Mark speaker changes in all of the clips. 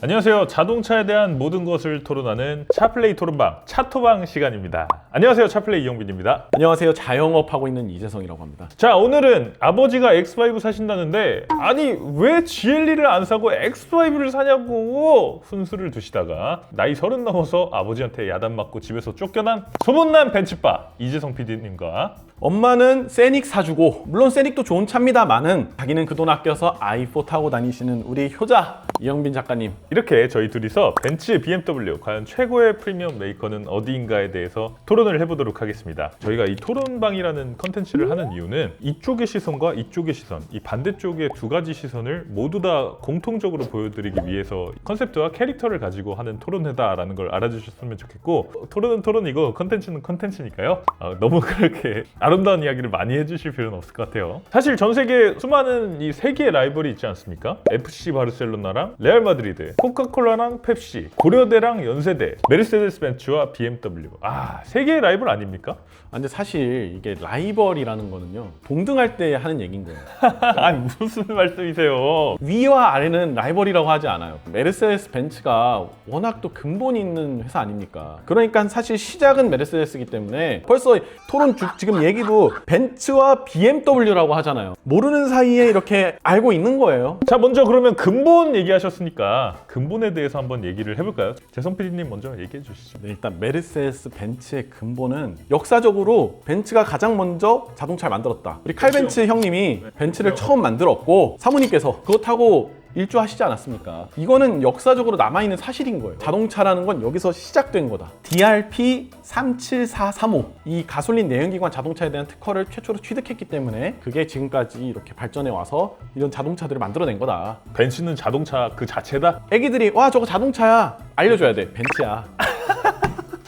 Speaker 1: 안녕하세요. 자동차에 대한 모든 것을 토론하는 차플레이 토론방, 차토방 시간입니다. 안녕하세요. 차플레이 이영빈입니다.
Speaker 2: 안녕하세요. 자영업하고 있는 이재성이라고 합니다.
Speaker 1: 자, 오늘은 아버지가 X5 사신다는데 아니 왜 GLE를 안 사고 X5를 사냐고 훈수를 두시다가 나이 30 넘어서 아버지한테 야단 맞고 집에서 쫓겨난 소문난 벤츠바 이재성 PD님과
Speaker 2: 엄마는 세닉 사주고, 물론 세닉도 좋은 차입니다만은 자기는 그 돈 아껴서 i4 타고 다니시는 우리 효자 이영빈 작가님,
Speaker 1: 이렇게 저희 둘이서 벤츠, BMW 과연 최고의 프리미엄 메이커는 어디인가에 대해서 토론을 해보도록 하겠습니다. 저희가 이 토론방이라는 컨텐츠를 하는 이유는 이쪽의 시선과 이쪽의 시선, 이 반대쪽의 두 가지 시선을 모두 다 공통적으로 보여드리기 위해서 컨셉트와 캐릭터를 가지고 하는 토론회다라는 걸 알아주셨으면 좋겠고, 토론은 토론이고 컨텐츠는 컨텐츠니까요. 너무 그렇게 아름다운 이야기를 많이 해주실 필요는 없을 것 같아요. 사실 전 세계에 수많은 이 세 개의 라이벌이 있지 않습니까? FC 바르셀로나랑 레알 마드리드, 코카콜라랑 펩시, 고려대랑 연세대, 메르세데스 벤츠와 BMW. 세 개의 라이벌 아닙니까?
Speaker 2: 근데 사실 이게 라이벌이라는 거는요, 동등할 때 하는 얘기인 거예요.
Speaker 1: 아니 무슨 말씀이세요?
Speaker 2: 위와 아래는 라이벌이라고 하지 않아요. 메르세데스 벤츠가 워낙 또 근본이 있는 회사 아닙니까? 그러니까 사실 시작은 메르세데스이기 때문에 벌써 토론 지금 얘기도 벤츠와 BMW라고 하잖아요. 모르는 사이에 이렇게 알고 있는 거예요.
Speaker 1: 자, 먼저 그러면 근본 얘기하셨으니까 근본에 대해서 한번 얘기를 해볼까요? 재성 PD님 먼저 얘기해 주시죠.
Speaker 2: 네, 일단 메르세데스 벤츠의 근본은 역사적으로 벤츠가 가장 먼저 자동차를 만들었다. 우리 칼 벤츠 형님이 벤츠를 처음 만들었고 사모님께서 그거 타고 일주하시지 않았습니까? 이거는 역사적으로 남아있는 사실인 거예요. 자동차라는 건 여기서 시작된 거다. DRP 37435, 이 가솔린 내연기관 자동차에 대한 특허를 최초로 취득했기 때문에 그게 지금까지 이렇게 발전해 와서 이런 자동차들을 만들어낸 거다.
Speaker 1: 벤츠는 자동차 그 자체다?
Speaker 2: 애기들이 와 저거 자동차야 알려줘야 돼. 벤츠야.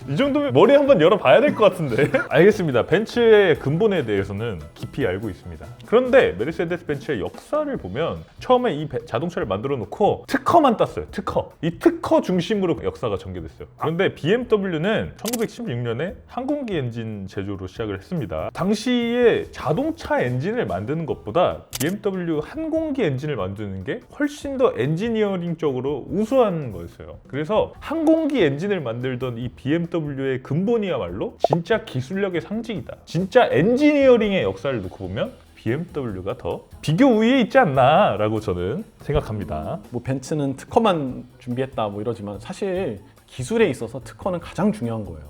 Speaker 1: 이 정도면 머리 한번 열어봐야 될 것 같은데. 알겠습니다. 벤츠의 근본에 대해서는 깊이 알고 있습니다. 그런데 메르세데스 벤츠의 역사를 보면 처음에 이 자동차를 만들어 놓고 특허만 땄어요. 특허. 이 특허 중심으로 역사가 전개됐어요. 그런데 BMW는 1916년에 항공기 엔진 제조로 시작을 했습니다. 당시에 자동차 엔진을 만드는 것보다 BMW 항공기 엔진을 만드는 게 훨씬 더 엔지니어링적으로 우수한 거였어요. 그래서 항공기 엔진을 만들던 이 BMW의 근본이야말로 진짜 기술력의 상징이다. 진짜 엔지니어링의 역사를 놓고 보면 BMW가 더 비교 우위에 있지 않나 라고 저는 생각합니다.
Speaker 2: 뭐 벤츠는 특허만 준비했다 뭐 이러지만 사실 기술에 있어서 특허는 가장 중요한 거예요.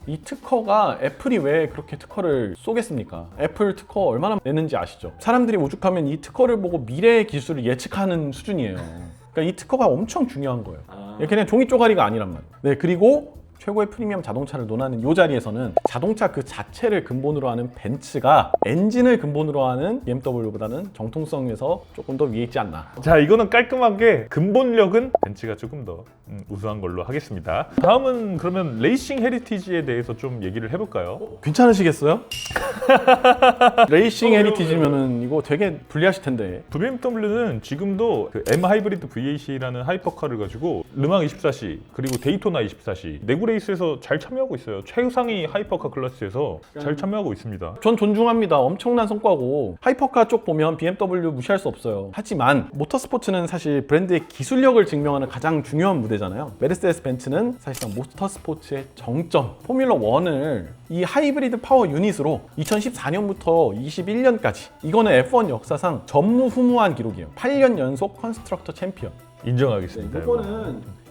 Speaker 2: 이 특허가 애플이 왜 그렇게 특허를 쏘겠습니까? 애플 특허 얼마나 내는지 아시죠? 사람들이 오죽하면 이 특허를 보고 미래의 기술을 예측하는 수준이에요. 그러니까 이 특허가 엄청 중요한 거예요. 그냥 종이 쪼가리가 아니란 말이에요. 네, 그리고 최고의 프리미엄 자동차를 논하는 이 자리에서는 자동차 그 자체를 근본으로 하는 벤츠가 엔진을 근본으로 하는 BMW보다는 정통성에서 조금 더 위에 있지 않나.
Speaker 1: 자, 이거는 깔끔하게 근본력은 벤츠가 조금 더 우수한 걸로 하겠습니다. 다음은 그러면 레이싱 헤리티지에 대해서 좀 얘기를 해볼까요?
Speaker 2: 괜찮으시겠어요? 레이싱 헤리티지면은 이거 되게 불리하실 텐데.
Speaker 1: BMW는 지금도 그 M 하이브리드 V8이라는 하이퍼카를 가지고 르망 24시 그리고 데이토나 24시 내구 레이스에서 잘 참여하고 있어요. 최상위 하이퍼카 클래스에서 잘 참여하고 있습니다.
Speaker 2: 전 존중합니다. 엄청난 성과고 하이퍼카 쪽 보면 BMW 무시할 수 없어요. 하지만 모터스포츠는 사실 브랜드의 기술력을 증명하는 가장 중요한 무대잖아요. 메르세데스 벤츠는 사실상 모터스포츠의 정점 포뮬러 1을 이 하이브리드 파워 유닛으로 2014년부터 21년까지 이거는 F1 역사상 전무후무한 기록이에요. 8년 연속 컨스트럭터 챔피언.
Speaker 1: 인정하겠습니다.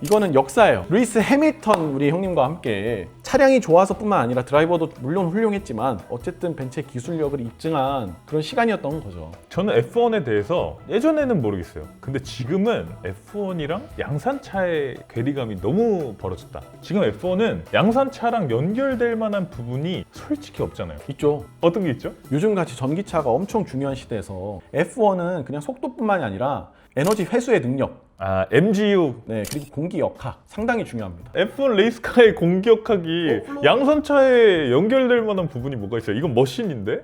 Speaker 2: 이거는 역사예요. 루이스 해밀턴 우리 형님과 함께 차량이 좋아서뿐만 아니라 드라이버도 물론 훌륭했지만 어쨌든 벤츠의 기술력을 입증한 그런 시간이었던 거죠.
Speaker 1: 저는 F1에 대해서 예전에는 모르겠어요. 근데 지금은 F1이랑 양산차의 괴리감이 너무 벌어졌다. 지금 F1은 양산차랑 연결될 만한 부분이 솔직히 없잖아요.
Speaker 2: 있죠.
Speaker 1: 어떤 게 있죠?
Speaker 2: 요즘같이 전기차가 엄청 중요한 시대에서 F1은 그냥 속도뿐만이 아니라 에너지 회수의 능력,
Speaker 1: MGU.
Speaker 2: 네, 그리고 공기 역학 상당히 중요합니다.
Speaker 1: F1 레이스카의 공격하기 양산차에 연결될 만한 부분이 뭐가 있어요? 이건 머신인데?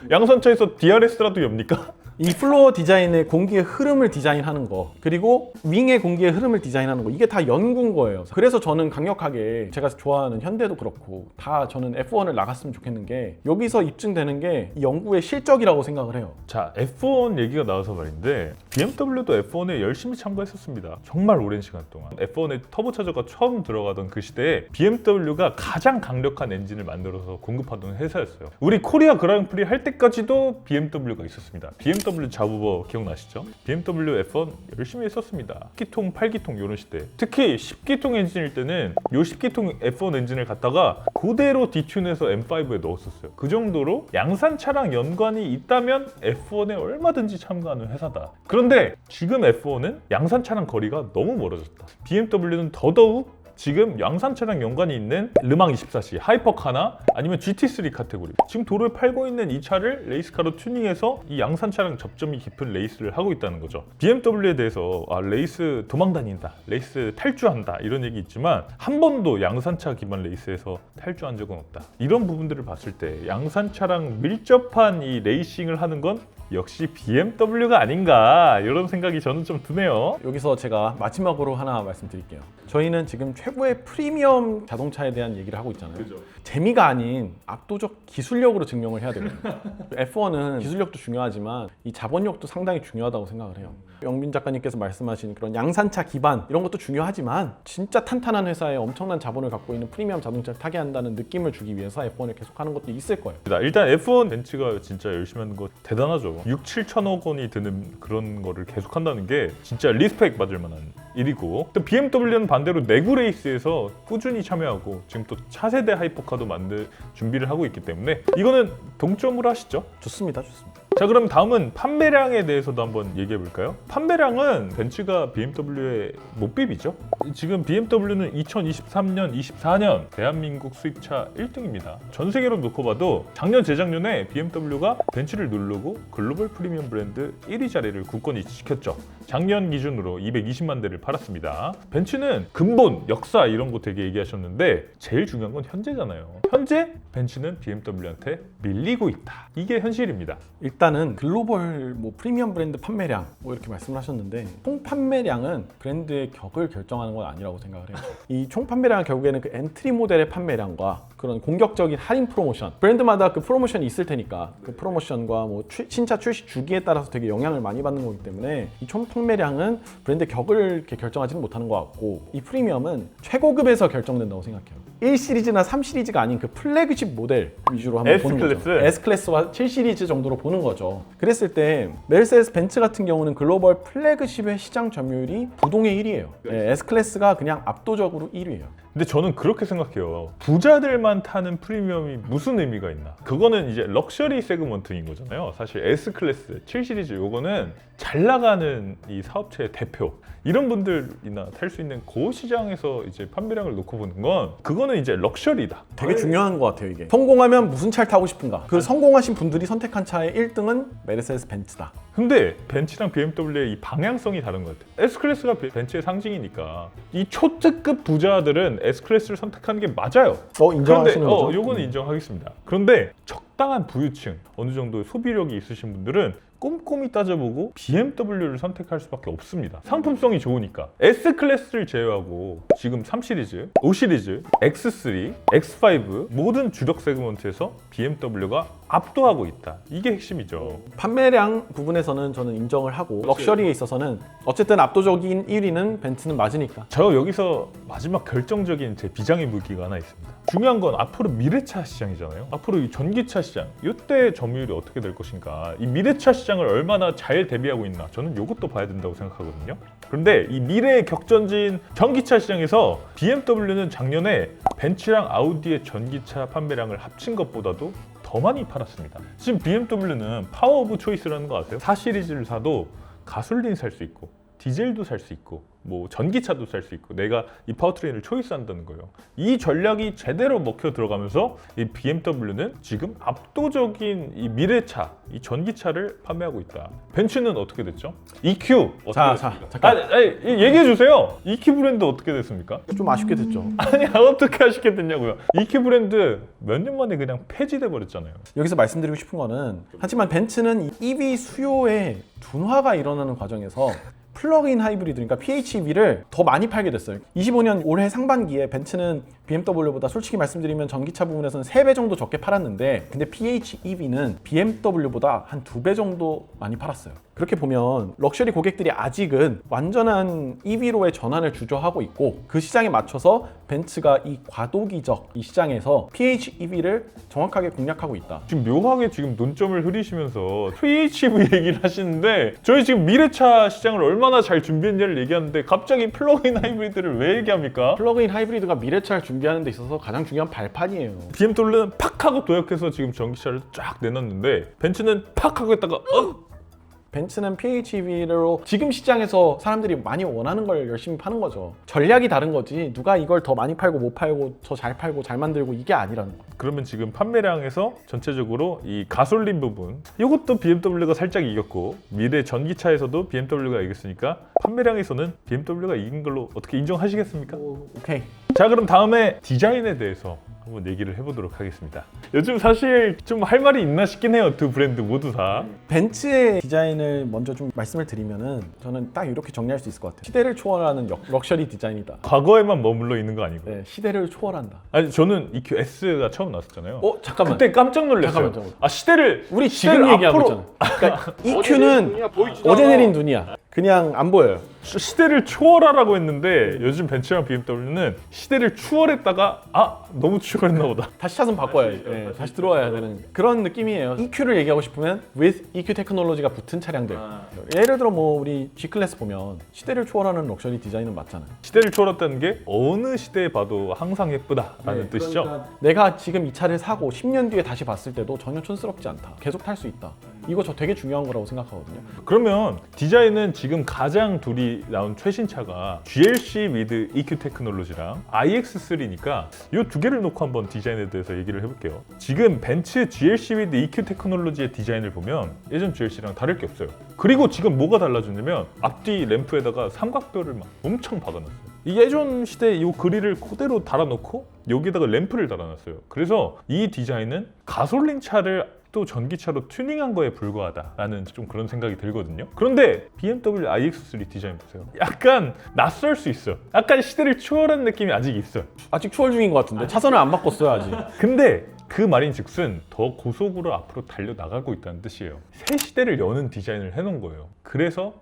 Speaker 1: 양산차에서 DRS라도 엽니까?
Speaker 2: 이 플로어 디자인의 공기의 흐름을 디자인하는 거, 그리고 윙의 공기의 흐름을 디자인하는 거, 이게 다 연구인 거예요. 그래서 저는 강력하게 제가 좋아하는 현대도 그렇고 다 저는 F1을 나갔으면 좋겠는 게, 여기서 입증되는 게 이 연구의 실적이라고 생각을 해요.
Speaker 1: 자, F1 얘기가 나와서 말인데 BMW도 F1에 열심히 참가했었습니다. 정말 오랜 시간 동안. F1에 터보차저가 처음 들어가던 그 시대에 BMW가 가장 강력한 엔진을 만들어서 공급하던 회사였어요. 우리 코리아 그랑프리 할 때까지도 BMW가 있었습니다. BMW 자부버 기억나시죠? BMW F1 열심히 했었습니다. 10기통, 8기통 이런 시대. 특히 10기통 엔진일 때는 요 10기통 F1 엔진을 갖다가 그대로 디튠해서 M5에 넣었었어요. 그 정도로 양산차랑 연관이 있다면 F1에 얼마든지 참가하는 회사다. 그런데 지금 F1은 양산차랑 거리가 너무 멀어졌다. BMW는 더더욱 지금 양산차랑 연관이 있는 르망 24C, 하이퍼카나 아니면 GT3 카테고리, 지금 도로에 팔고 있는 이 차를 레이스카로 튜닝해서 이 양산차랑 접점이 깊은 레이스를 하고 있다는 거죠. BMW에 대해서 레이스 도망다닌다, 레이스 탈주한다 이런 얘기 있지만 한 번도 양산차 기반 레이스에서 탈주한 적은 없다. 이런 부분들을 봤을 때 양산차랑 밀접한 이 레이싱을 하는 건 역시 BMW가 아닌가, 이런 생각이 저는 좀 드네요.
Speaker 2: 여기서 제가 마지막으로 하나 말씀드릴게요. 저희는 지금 최고의 프리미엄 자동차에 대한 얘기를 하고 있잖아요.
Speaker 1: 그죠.
Speaker 2: 재미가 아닌 압도적 기술력으로 증명을 해야 되거든요. F1은 기술력도 중요하지만 이 자본력도 상당히 중요하다고 생각을 해요. 영빈 작가님께서 말씀하신 그런 양산차 기반 이런 것도 중요하지만 진짜 탄탄한 회사에 엄청난 자본을 갖고 있는 프리미엄 자동차를 타게 한다는 느낌을 주기 위해서 F1을 계속하는 것도 있을 거예요.
Speaker 1: 일단 F1 벤츠가 진짜 열심히 하는 거 대단하죠. 6, 7천억 원이 드는 그런 거를 계속한다는 게 진짜 리스펙 받을 만한 일이고, 또 BMW는 반대로 내구 레이스에서 꾸준히 참여하고 지금 또 차세대 하이퍼카도 준비를 하고 있기 때문에 이거는 동점으로 하시죠.
Speaker 2: 좋습니다. 좋습니다.
Speaker 1: 자, 그럼 다음은 판매량에 대해서도 한번 얘기해 볼까요? 판매량은 벤츠가 BMW의 못 비비죠. 지금 BMW는 2023년, 24년 대한민국 수입차 1등입니다. 전 세계로 놓고 봐도 작년, 재작년에 BMW가 벤츠를 누르고 글로벌 프리미엄 브랜드 1위 자리를 굳건히 지켰죠. 작년 기준으로 220만 대를 팔았습니다. 벤츠는 근본, 역사 이런 거 되게 얘기하셨는데 제일 중요한 건 현재잖아요. 현재 벤츠는 BMW한테 밀리고 있다. 이게 현실입니다.
Speaker 2: 일단은 글로벌 프리미엄 브랜드 판매량 이렇게 말씀을 하셨는데, 총 판매량은 브랜드의 격을 결정하는 건 아니라고 생각을 해요. 이 총 판매량은 결국에는 그 엔트리 모델의 판매량과 그런 공격적인 할인 프로모션, 브랜드마다 그 프로모션이 있을 테니까 그 프로모션과 신차 출시 주기에 따라서 되게 영향을 많이 받는 거기 때문에 이 총 판매량은 브랜드의 격을 이렇게 결정하지는 못하는 것 같고, 이 프리미엄은 최고급에서 결정된다고 생각해요. 1시리즈나 3시리즈가 아닌 그 플래그십 모델 위주로 한번 보는 거죠. S클래스와 7시리즈 정도로 보는 거죠. 그랬을 때 메르세데스 벤츠 같은 경우는 글로벌 플래그십의 시장 점유율이 부동의 1위예요. 네, S클래스가 그냥 압도적으로 1위예요.
Speaker 1: 근데 저는 그렇게 생각해요. 부자들만 타는 프리미엄이 무슨 의미가 있나? 그거는 이제 럭셔리 세그먼트인 거잖아요. 사실 S클래스, 7시리즈 요거는 잘 나가는 이 사업체의 대표, 이런 분들이나 탈 수 있는 그 시장에서 이제 판매량을 놓고 보는 건 그거는 이제 럭셔리다.
Speaker 2: 되게 중요한 것 같아요. 이게 성공하면 무슨 차를 타고 싶은가, 그 성공하신 분들이 선택한 차의 1등은 메르세데스 벤츠다.
Speaker 1: 근데 벤츠랑 BMW의 이 방향성이 다른 것 같아요. S클래스가 벤츠의 상징이니까 이 초특급 부자들은 S클래스를 선택하는 게 맞아요.
Speaker 2: 인정하시는 거죠?
Speaker 1: 요거는 인정하겠습니다. 그런데 적당한 부유층, 어느 정도 소비력이 있으신 분들은 꼼꼼히 따져보고 BMW를 선택할 수밖에 없습니다. 상품성이 좋으니까. S클래스를 제외하고 지금 3시리즈, 5시리즈, X3, X5 모든 주력 세그먼트에서 BMW가 압도하고 있다. 이게 핵심이죠.
Speaker 2: 판매량 부분에서는 저는 인정을 하고, 럭셔리에 있어서는 어쨌든 압도적인 1위는 벤츠는 맞으니까.
Speaker 1: 저 여기서 마지막 결정적인 제 비장의 무기가 하나 있습니다. 중요한 건 앞으로 미래차 시장이잖아요. 앞으로 이 전기차 시장, 이때 점유율이 어떻게 될 것인가, 이 미래차 시장을 얼마나 잘 대비하고 있나, 저는 이것도 봐야 된다고 생각하거든요. 그런데 이 미래의 격전지인 전기차 시장에서 BMW는 작년에 벤츠랑 아우디의 전기차 판매량을 합친 것보다도 더 많이 팔았습니다. 지금 BMW는 파워 오브 초이스라는 거 아세요? 4시리즈를 사도 가솔린 살 수 있고 디젤도 살 수 있고 뭐 전기차도 살 수 있고 내가 이 파워트레인을 초이스한다는 거예요. 이 전략이 제대로 먹혀 들어가면서 이 BMW는 지금 압도적인 이 미래차, 이 전기차를 판매하고 있다. 벤츠는 어떻게 됐죠? EQ 어떻게
Speaker 2: 자,
Speaker 1: 됐습니까?
Speaker 2: 잠깐.
Speaker 1: 아니, 얘기해 주세요. EQ 브랜드 어떻게 됐습니까?
Speaker 2: 좀 아쉽게 됐죠.
Speaker 1: 아니 어떻게 하시게 됐냐고요. EQ 브랜드 몇 년 만에 그냥 폐지돼 버렸잖아요.
Speaker 2: 여기서 말씀드리고 싶은 거는 하지만 벤츠는 이 EV 수요의 둔화가 일어나는 과정에서 플러그인 하이브리드, 그러니까 PHEV를 더 많이 팔게 됐어요. 25년 올해 상반기에 벤츠는 BMW보다 솔직히 말씀드리면 전기차 부분에서는 3배 정도 적게 팔았는데 근데 PHEV는 BMW보다 한 2배 정도 많이 팔았어요. 그렇게 보면 럭셔리 고객들이 아직은 완전한 EV로의 전환을 주저하고 있고 그 시장에 맞춰서 벤츠가 이 과도기적 이 시장에서 PHEV를 정확하게 공략하고 있다.
Speaker 1: 지금 묘하게 지금 논점을 흐리시면서 PHEV 얘기를 하시는데 저희 지금 미래차 시장을 얼마나 잘 준비했냐를 얘기하는데 갑자기 플러그인 하이브리드를 왜 얘기합니까?
Speaker 2: 플러그인 하이브리드가 미래차를 준비하는 데 있어서 가장 중요한 발판이에요.
Speaker 1: BMW는 팍 하고 도약해서 지금 전기차를 쫙 내놨는데 벤츠는 팍 하고 했다가
Speaker 2: 벤츠는 PHEV로 지금 시장에서 사람들이 많이 원하는 걸 열심히 파는 거죠. 전략이 다른 거지 누가 이걸 더 많이 팔고 못 팔고 더 잘 팔고 잘 만들고 이게 아니라는 거예요.
Speaker 1: 그러면 지금 판매량에서 전체적으로 이 가솔린 부분 이것도 BMW가 살짝 이겼고 미래 전기차에서도 BMW가 이겼으니까 판매량에서는 BMW가 이긴 걸로 어떻게 인정하시겠습니까?
Speaker 2: 오케이.
Speaker 1: 자 그럼 다음에 디자인에 대해서 한번 얘기를 해보도록 하겠습니다. 요즘 사실 좀 할 말이 있나 싶긴 해요. 두 브랜드 모두 다.
Speaker 2: 벤츠의 디자인을 먼저 좀 말씀을 드리면은 저는 딱 이렇게 정리할 수 있을 것 같아요. 시대를 초월하는 럭셔리 디자인이다.
Speaker 1: 과거에만 머물러 있는 거 아니고.
Speaker 2: 네, 시대를 초월한다.
Speaker 1: 아니 저는 EQ S가 처음 나왔었잖아요.
Speaker 2: 잠깐만.
Speaker 1: 그때 깜짝 놀랐어요.
Speaker 2: 잠깐만.
Speaker 1: 아 시대를
Speaker 2: 우리
Speaker 1: 시대를
Speaker 2: 지금 얘기하고
Speaker 1: 앞으로-
Speaker 2: 있잖아. 그러니까 EQ는 어제 내린 눈이야. 그냥 안 보여요.
Speaker 1: 시대를 초월하라고 했는데 요즘 벤츠랑 BMW는 시대를 추월했다가 너무 추월했나 보다.
Speaker 2: 다시 차선 바꿔야지. 네, 다시 들어와야 되는 그런 느낌이에요. EQ를 얘기하고 싶으면 with EQ 테크놀로지가 붙은 차량들. 예를 들어 뭐 우리 G클래스 보면 시대를 초월하는 럭셔리 디자인은 맞잖아요.
Speaker 1: 시대를 초월했다는 게 어느 시대에 봐도 항상 예쁘다라는 뜻이죠.
Speaker 2: 그러니까 내가 지금 이 차를 사고 10년 뒤에 다시 봤을 때도 전혀 촌스럽지 않다. 계속 탈 수 있다. 이거 저 되게 중요한 거라고 생각하거든요.
Speaker 1: 그러면 디자인은 지금 가장 둘이 나온 최신 차가 GLC with EQ 테크놀로지랑 iX3니까 이 두 개를 놓고 한번 디자인에 대해서 얘기를 해볼게요. 지금 벤츠 GLC with EQ 테크놀로지의 디자인을 보면 예전 GLC랑 다를 게 없어요. 그리고 지금 뭐가 달라졌냐면 앞뒤 램프에다가 삼각뼈를 막 엄청 박아놨어요. 이 예전 시대 이 그릴을 그대로 달아놓고 여기다가 램프를 달아놨어요. 그래서 이 디자인은 가솔린 차를 또 전기차로 튜닝한 거에 불과하다라는 좀 그런 생각이 들거든요. 그런데 BMW iX3 디자인 보세요. 약간 낯설 수 있어요. 약간 시대를 초월한 느낌이 아직 있어요.
Speaker 2: 아직 추월 중인 것 같은데 차선을 안 바꿨어요 아직.
Speaker 1: 근데 그 말인즉슨 더 고속으로 앞으로 달려나가고 있다는 뜻이에요. 새 시대를 여는 디자인을 해놓은 거예요. 그래서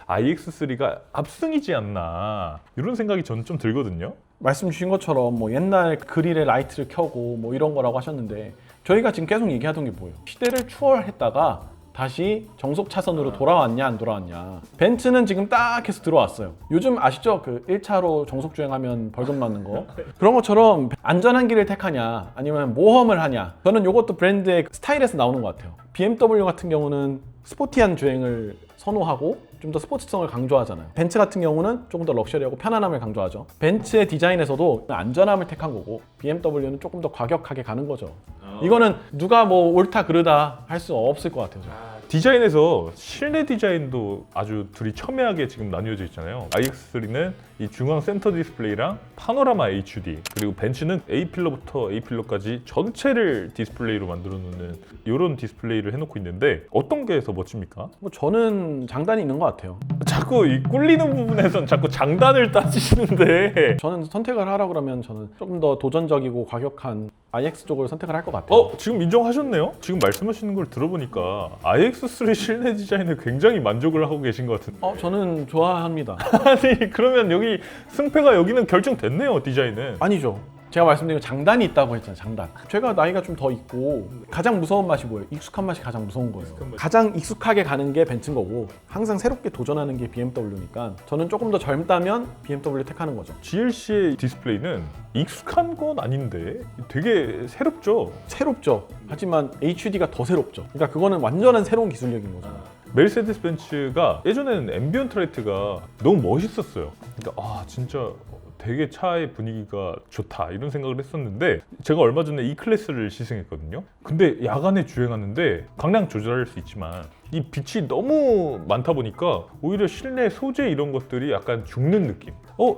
Speaker 1: iX3가 압승이지 않나 이런 생각이 저는 좀 들거든요.
Speaker 2: 말씀 주신 것처럼 뭐 옛날 그릴에 라이트를 켜고 뭐 이런 거라고 하셨는데 저희가 지금 계속 얘기하던 게 뭐예요? 시대를 추월했다가 다시 정속 차선으로 돌아왔냐 안 돌아왔냐. 벤츠는 지금 딱 해서 들어왔어요. 요즘 아시죠? 그 1차로 정속 주행하면 벌금 맞는 거. 그런 것처럼 안전한 길을 택하냐 아니면 모험을 하냐. 저는 이것도 브랜드의 스타일에서 나오는 것 같아요. BMW 같은 경우는 스포티한 주행을 선호하고 좀 더 스포츠성을 강조하잖아요. 벤츠 같은 경우는 조금 더 럭셔리하고 편안함을 강조하죠. 벤츠의 디자인에서도 안전함을 택한 거고 BMW는 조금 더 과격하게 가는 거죠. 이거는 누가 뭐 옳다 그르다 할 수 없을 것 같아요.
Speaker 1: 디자인에서 실내 디자인도 아주 둘이 첨예하게 지금 나뉘어져 있잖아요. iX3는 이 중앙 센터 디스플레이랑 파노라마 HD, 그리고 벤츠는 A필러부터 A필러까지 전체를 디스플레이로 만들어 놓는 이런 디스플레이를 해놓고 있는데 어떤 게 더 멋집니까?
Speaker 2: 뭐 저는 장단이 있는 것 같아요.
Speaker 1: 자꾸 이 꿀리는 부분에선 자꾸 장단을 따지시는데
Speaker 2: 저는 선택을 하라 그러면 저는 조금 더 도전적이고 과격한 iX 쪽을 선택을 할 것 같아요.
Speaker 1: 지금 인정하셨네요? 지금 말씀하시는 걸 들어보니까 iX3 실내 디자인에 굉장히 만족을 하고 계신 것 같은데
Speaker 2: 저는 좋아합니다.
Speaker 1: 아니 그러면 여기 승패가 여기는 결정됐네요. 디자인은
Speaker 2: 아니죠. 제가 말씀드린 건 장단이 있다고 했잖아요. 장단. 제가 나이가 좀 더 있고 가장 무서운 맛이 뭐예요? 익숙한 맛이 가장 무서운 거예요. 가장 익숙하게 가는 게 벤츠인 거고 항상 새롭게 도전하는 게 BMW니까 저는 조금 더 젊다면 BMW 택하는 거죠.
Speaker 1: GLC의 디스플레이는 익숙한 건 아닌데 되게 새롭죠?
Speaker 2: 새롭죠. 하지만 HUD가 더 새롭죠. 그러니까 그거는 완전한 새로운 기술력인 거죠.
Speaker 1: 메르세데스 벤츠가 예전에는 앰비언트 라이트가 너무 멋있었어요. 그러니까 진짜 되게 차의 분위기가 좋다 이런 생각을 했었는데 제가 얼마 전에 E 클래스를 시승했거든요. 근데 야간에 주행하는데 강량 조절할 수 있지만 이 빛이 너무 많다 보니까 오히려 실내 소재 이런 것들이 약간 죽는 느낌.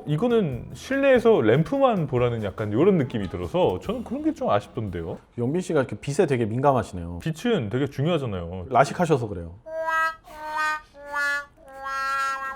Speaker 1: 이거는 실내에서 램프만 보라는 약간 이런 느낌이 들어서 저는 그런 게 좀 아쉽던데요.
Speaker 2: 영빈 씨가 이렇게 빛에 되게 민감하시네요.
Speaker 1: 빛은 되게 중요하잖아요.
Speaker 2: 라식하셔서 그래요.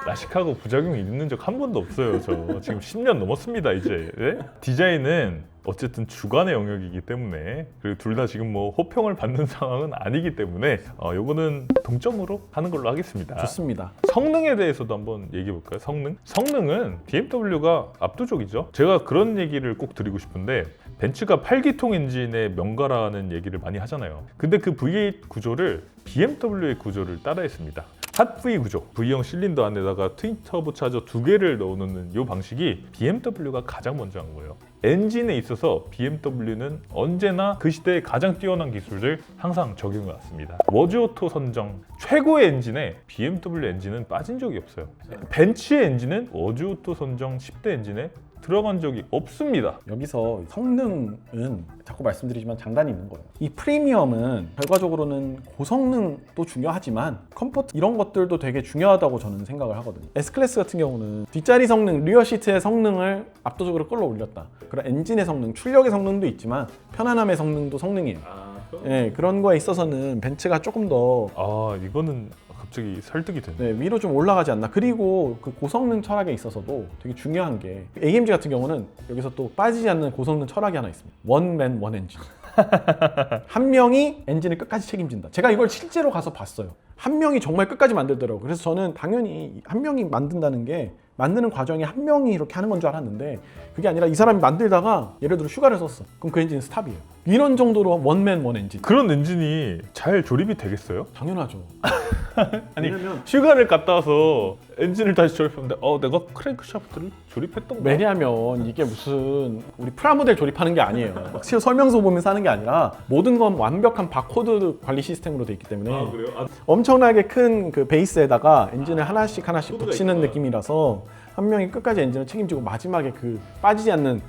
Speaker 1: 라식하고 부작용이 있는 적 한 번도 없어요. 저 지금 10년 넘었습니다 이제. 네? 디자인은 어쨌든 주관의 영역이기 때문에 그리고 둘 다 지금 뭐 호평을 받는 상황은 아니기 때문에 요거는 동점으로 하는 걸로 하겠습니다.
Speaker 2: 좋습니다.
Speaker 1: 성능에 대해서도 한번 얘기해 볼까요? 성능은 BMW가 압도적이죠. 제가 그런 얘기를 꼭 드리고 싶은데 벤츠가 8기통 엔진의 명가라는 얘기를 많이 하잖아요. 근데 그 V8 구조를 BMW의 구조를 따라했습니다. 핫V 구조, V형 실린더 안에다가 트윈 터보 차저 2개를 넣어놓는 이 방식이 BMW가 가장 먼저 한 거예요. 엔진에 있어서 BMW는 언제나 그 시대의 가장 뛰어난 기술을 항상 적용해 왔습니다. 워즈오토 선정 최고의 엔진에 BMW 엔진은 빠진 적이 없어요. 벤츠의 엔진은 워즈오토 선정 10대 엔진에 들어간 적이 없습니다.
Speaker 2: 여기서 성능은 자꾸 말씀드리지만 장단이 있는 거예요. 이 프리미엄은 결과적으로는 고성능도 중요하지만 컴포트 이런 것들도 되게 중요하다고 저는 생각을 하거든요. S클래스 같은 경우는 뒷자리 성능, 리어 시트의 성능을 압도적으로 끌어올렸다. 그런 엔진의 성능, 출력의 성능도 있지만 편안함의 성능도 성능이에요. 네, 그런 거에 있어서는 벤츠가 조금 더
Speaker 1: 이거는 갑자기 설득이 되네.
Speaker 2: 위로 좀 올라가지 않나. 그리고 그 고성능 철학에 있어서도 되게 중요한 게 AMG 같은 경우는 여기서 또 빠지지 않는 고성능 철학이 하나 있습니다. 원맨 원엔진. 한 명이 엔진을 끝까지 책임진다. 제가 이걸 실제로 가서 봤어요. 한 명이 정말 끝까지 만들더라고요. 그래서 저는 당연히 한 명이 만든다는 게 만드는 과정이 한 명이 이렇게 하는 건 줄 알았는데 그게 아니라 이 사람이 만들다가 예를 들어 휴가를 썼어. 그럼 그 엔진은 스탑이에요. 이런 정도로 원맨 원엔진.
Speaker 1: 그런 엔진이 잘 조립이 되겠어요?
Speaker 2: 당연하죠.
Speaker 1: 아니
Speaker 2: 왜냐면
Speaker 1: 휴가를 갔다 와서 엔진을 다시 조립했는데 내가 크랭크샤프트를 조립했던 거야?
Speaker 2: 왜냐하면 이게 무슨 우리 프라모델 조립하는 게 아니에요. 막 설명서 보면서 하는 게 아니라 모든 건 완벽한 바코드 관리 시스템으로 돼 있기 때문에
Speaker 1: 그래요?
Speaker 2: 엄청나게 큰 그 베이스에다가 엔진을 하나씩
Speaker 1: 코드가
Speaker 2: 붙이는
Speaker 1: 있구나.
Speaker 2: 느낌이라서 한 명이 끝까지 엔진을 책임지고 마지막에 그 빠지지 않는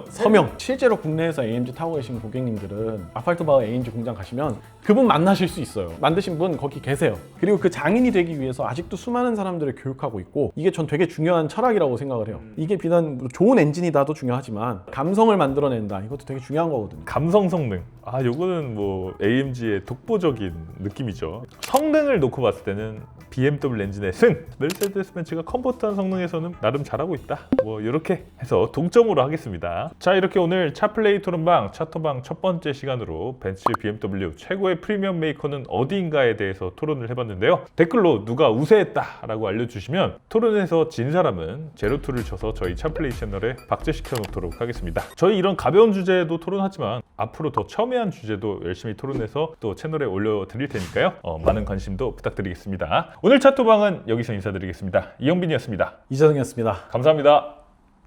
Speaker 1: 서명.
Speaker 2: 실제로 국내에서 AMG 타고 계신 고객님들은 아팔트바흐 AMG 공장 가시면 그분 만나실 수 있어요. 만드신 분 거기 계세요. 그리고 그 장인이 되기 위해서 아직도 수많은 사람들을 교육하고 있고 이게 전 되게 중요한 철학이라고 생각을 해요. 이게 비단 좋은 엔진이다도 중요하지만 감성을 만들어낸다. 이것도 되게 중요한 거거든요.
Speaker 1: 감성 성능. 요거는 뭐 AMG의 독보적인 느낌이죠. 성능을 놓고 봤을 때는 BMW 엔진의 승! 메르세데스 벤츠가 컴포트한 성능에서는 나름 잘하고 있다. 뭐 이렇게 해서 동점으로 하겠습니다. 자, 이렇게 오늘 차플레이 토론방, 차토방 첫 번째 시간으로 벤츠 BMW 최고의 프리미엄 메이커는 어디인가에 대해서 토론을 해봤는데요. 댓글로 누가 우세했다 라고 알려주시면 토론에서 진 사람은 제로2를 쳐서 저희 차플레이 채널에 박제시켜 놓도록 하겠습니다. 저희 이런 가벼운 주제도 토론하지만 앞으로 더 첨예한 주제도 열심히 토론해서 또 채널에 올려드릴 테니까요. 많은 관심도 부탁드리겠습니다. 오늘 차토방은 여기서 인사드리겠습니다. 이영빈이었습니다.
Speaker 2: 이재성이었습니다.
Speaker 1: 감사합니다.